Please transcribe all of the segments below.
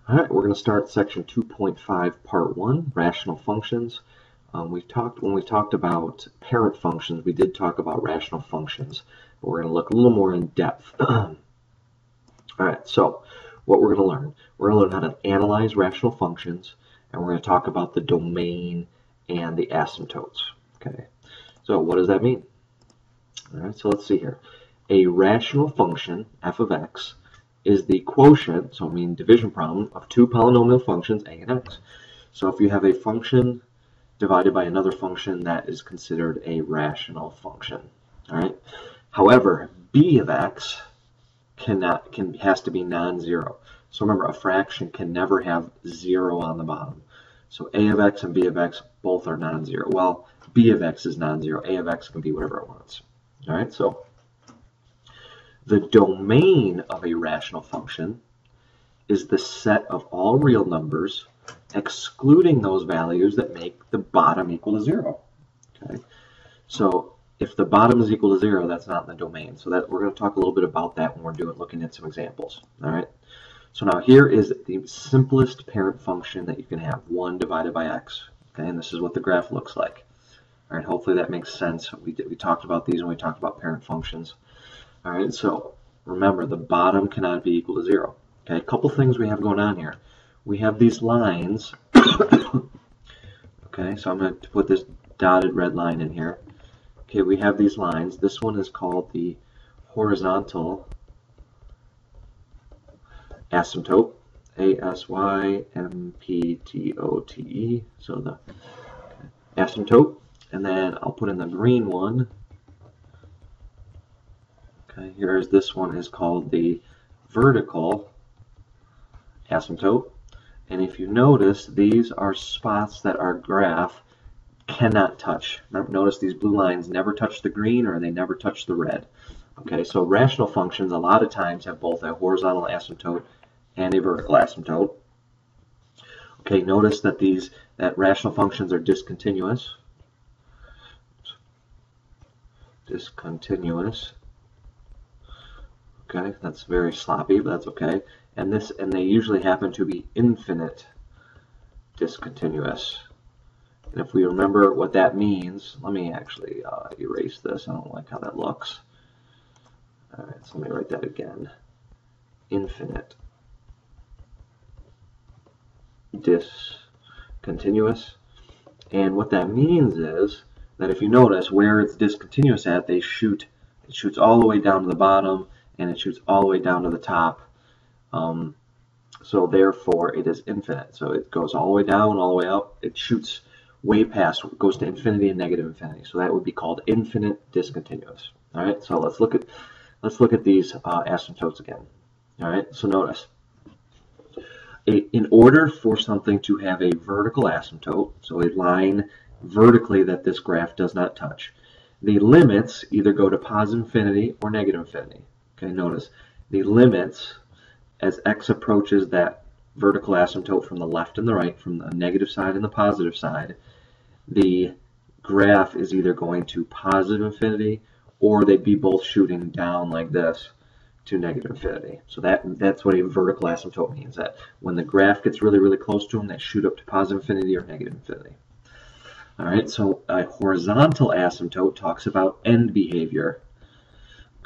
All right, we're going to start section 2.5, part 1, rational functions. When we talked about parent functions, we did talk about rational functions, but we're going to look a little more in depth. All right, so what we're going to learn how to analyze rational functions, and we're going to talk about the domain and the asymptotes. Okay, so what does that mean? All right, so let's see here. A rational function, f of x, is the quotient, so I mean division problem, of two polynomial functions, a and x. So if you have a function divided by another function, that is considered a rational function. All right. However, b of x has to be non-zero. So remember, a fraction can never have 0 on the bottom. So a of x and b of x both are non-zero. Well, b of x is non-zero. A of x can be whatever it wants. All right. So the domain of a rational function is the set of all real numbers, excluding those values that make the bottom equal to 0. Okay, so if the bottom is equal to 0, that's not in the domain. So that we're going to talk a little bit about that when we're looking at some examples. All right. So now here is the simplest parent function that you can have: 1 divided by x. Okay, and this is what the graph looks like. All right. Hopefully that makes sense. We talked about these when we talked about parent functions. All right, so remember, the bottom cannot be equal to 0. Okay, a couple things we have going on here. We have these lines. Okay, so I'm going to put this dotted red line in here. Okay, we have these lines. This one is called the horizontal asymptote, A-S-Y-M-P-T-O-T-E, so the asymptote. And then I'll put in the green one. Okay, this one is called the vertical asymptote. And if you notice, these are spots that our graph cannot touch. Remember, notice these blue lines never touch the green, or they never touch the red. Okay, so rational functions a lot of times have both a horizontal asymptote and a vertical asymptote. Okay, notice that that rational functions are discontinuous. Discontinuous. Okay, that's very sloppy, but that's okay. And they usually happen to be infinite discontinuous. And if we remember what that means, let me actually erase this. I don't like how that looks. All right, so let me write that again. Infinite discontinuous. And what that means is that if you notice where it's discontinuous at, it shoots all the way down to the bottom, and it shoots all the way down to the top. So therefore it is infinite. So it goes all the way down, all the way up. It shoots way past, goes to infinity and negative infinity. So that would be called infinite discontinuous. All right. So let's look at these asymptotes again. All right. So notice, in order for something to have a vertical asymptote, so a line vertically that this graph does not touch, the limits either go to positive infinity or negative infinity. Okay, notice the limits as x approaches that vertical asymptote from the left and the right, from the negative side and the positive side, the graph is either going to positive infinity, or they'd be both shooting down like this to negative infinity. So that's what a vertical asymptote means, that when the graph gets really, really close to them, they shoot up to positive infinity or negative infinity. All right, so a horizontal asymptote talks about end behavior.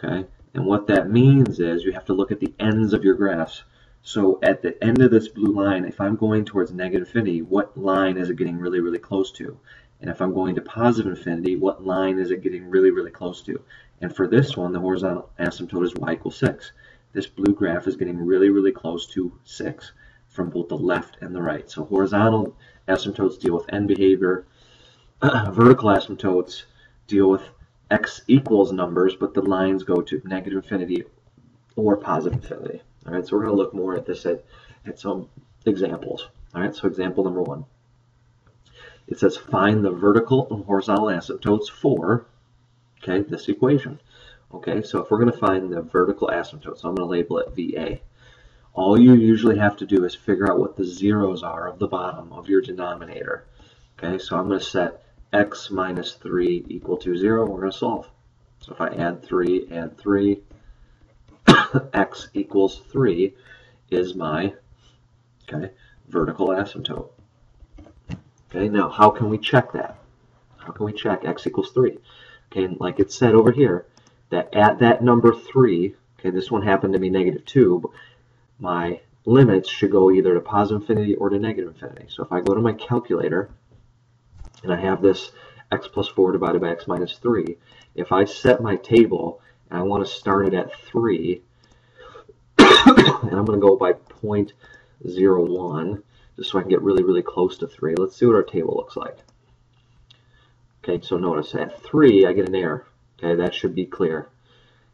Okay. And what that means is you have to look at the ends of your graphs. So at the end of this blue line, if I'm going towards negative infinity, what line is it getting really, really close to? And if I'm going to positive infinity, what line is it getting really, really close to? And for this one, the horizontal asymptote is y equals 6. This blue graph is getting really, really close to 6 from both the left and the right. So horizontal asymptotes deal with end behavior. Vertical asymptotes deal with x equals numbers, but the lines go to negative infinity or positive infinity. All right, so we're going to look more at this at some examples. All right, so example number 1. It says find the vertical and horizontal asymptotes for, okay, this equation. Okay, so if we're going to find the vertical asymptote, so I'm going to label it VA. All you usually have to do is figure out what the zeros are of the bottom of your denominator. Okay, so I'm going to set x minus 3 equal to 0. We're going to solve. So if I add 3, x equals 3 is my Okay, vertical asymptote. Okay, now how can we check that? How can we check x equals 3? Okay, and like it said over here, that at that number 3, okay, this one happened to be -2, but my limits should go either to positive infinity or to negative infinity. So if I go to my calculator and I have this x plus 4 divided by x minus 3, if I set my table and I want to start it at 3, and I'm going to go by 0.01, just so I can get really, really close to 3. Let's see what our table looks like. Okay, so notice at 3, I get an error. Okay, that should be clear.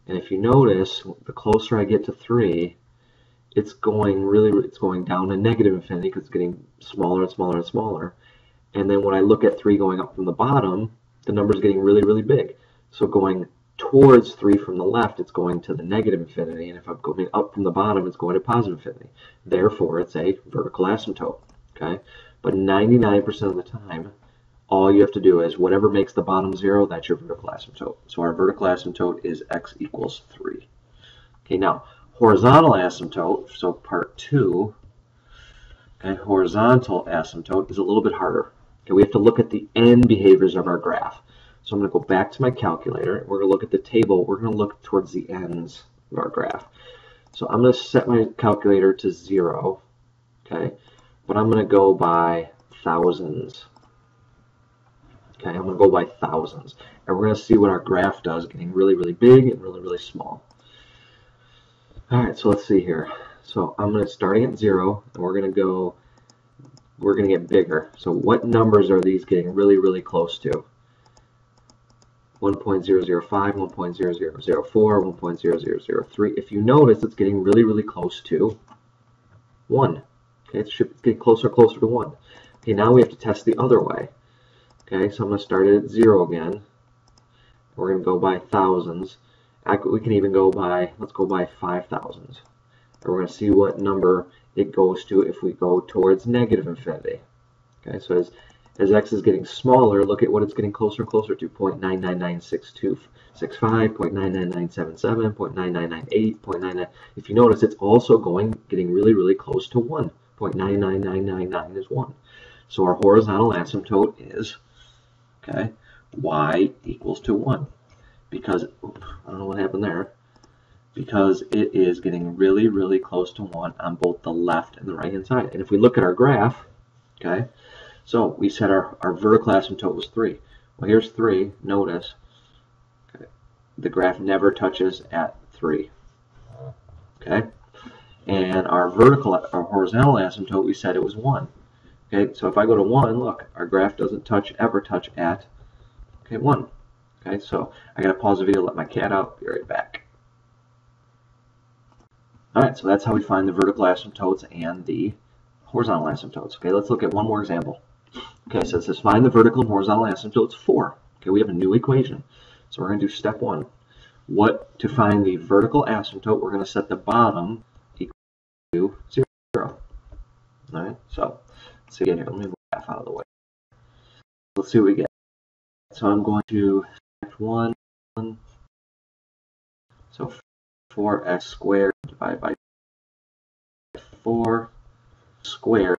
And if you notice, the closer I get to 3, it's going down to negative infinity because it's getting smaller and smaller and smaller. And then when I look at 3 going up from the bottom, the number's getting really, really big. So going towards 3 from the left, it's going to the negative infinity. And if I'm going up from the bottom, it's going to positive infinity. Therefore, it's a vertical asymptote. Okay? But 99% of the time, all you have to do is whatever makes the bottom 0, that's your vertical asymptote. So our vertical asymptote is x equals 3. Okay, now horizontal asymptote, so part 2, and horizontal asymptote is a little bit harder. Okay, we have to look at the end behaviors of our graph. So I'm going to go back to my calculator. We're going to look at the table. We're going to look towards the ends of our graph. So I'm going to set my calculator to 0, okay, but I'm going to go by thousands. Okay, I'm going to go by thousands. And we're going to see what our graph does, getting really, really big and really, really small. All right, so let's see here. So I'm going to starting at 0, and we're going to get bigger. So what numbers are these getting really, really close to? 1.005, 1.0004, 1.0003. If you notice, it's getting really, really close to 1. Okay, it should get closer and closer to 1. Okay, now we have to test the other way. Okay, so I'm going to start it at 0 again. We're going to go by thousands. We can even go by, let's go by 5,000. And we're going to see what number it goes to if we go towards negative infinity. Okay, so as x is getting smaller, look at what it's getting closer and closer to. 0.9996265, 0.99977, 0.9998, 0.99. If you notice, it's also getting really, really close to 1. 0.99999 is 1. So our horizontal asymptote is, okay, y equals to 1. Because, I don't know what happened there, because it is getting really, really close to 1 on both the left and the right-hand side. And if we look at our graph, okay, so we said our vertical asymptote was 3. Well, here's 3. Notice, okay, the graph never touches at 3. Okay, and our horizontal asymptote, we said it was 1. Okay, so if I go to 1, look, our graph doesn't ever touch at, okay, 1. Okay, so I gotta pause the video, let my cat out, be right back. Alright, so that's how we find the vertical asymptotes and the horizontal asymptotes. Okay, let's look at one more example. Okay, so it says find the vertical and horizontal asymptotes for. Okay, we have a new equation. So we're gonna do step 1. To find the vertical asymptote, we're gonna set the bottom equal to 0. Alright, so let's see again here. Let me move the graph out of the way. Let's see what we get. So I'm going to 1, so 4x squared divided by 4 squared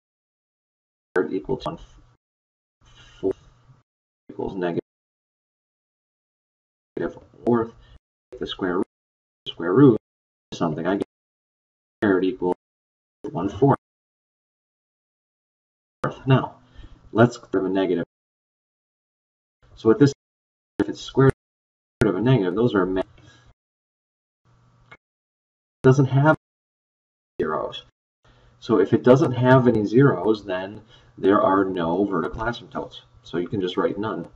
equals 1, 4 equals negative fourth. The square root is something I get squared equals 1/4. Now let's grab a negative. So with this, if it's square root of a negative, those are it doesn't have zeros. So if it doesn't have any zeros, then there are no vertical asymptotes. So you can just write none.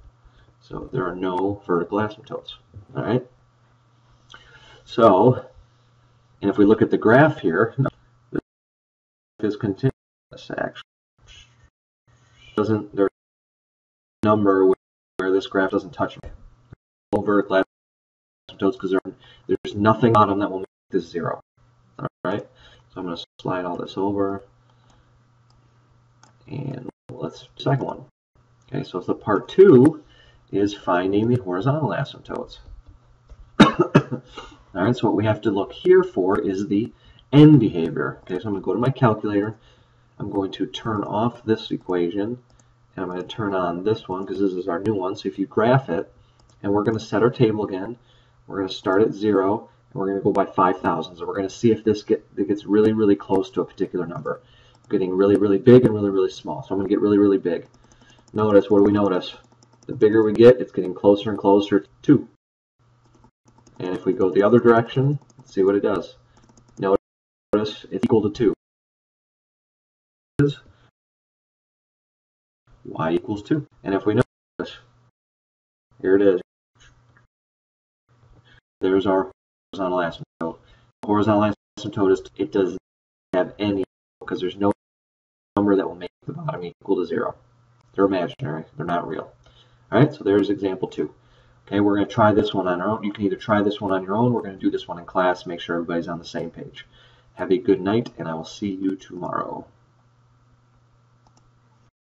So there are no vertical asymptotes. All right. So, and if we look at the graph here, this is continuous. Actually, there's a number where this graph doesn't touch no vertical asymptotes because there's nothing on them that will make this 0. All right. So I'm going to slide all this over, and let's do the second one. Okay. So the part 2 is finding the horizontal asymptotes. All right, so what we have to look here for is the end behavior. Okay, so I'm going to go to my calculator, I'm going to turn off this equation, and I'm going to turn on this one because this is our new one. So if you graph it, and we're going to set our table again, we're going to start at 0, and we're going to go by 5,000. So we're going to see if this gets really, really close to a particular number. Getting really, really big and really, really small. So I'm going to get really, really big. Notice, what do we notice? The bigger we get, it's getting closer and closer to 2. And if we go the other direction, let's see what it does. Notice it's equal to 2. Y equals 2. And if we notice, here it is. There's our horizontal asymptote. Horizontal asymptote, it doesn't have any, because there's no number that will make the bottom equal to 0. They're imaginary. They're not real. All right, so there's example 2. Okay, we're going to try this one on our own. You can either try this one on your own. We're going to do this one in class. Make sure everybody's on the same page. Have a good night, and I will see you tomorrow.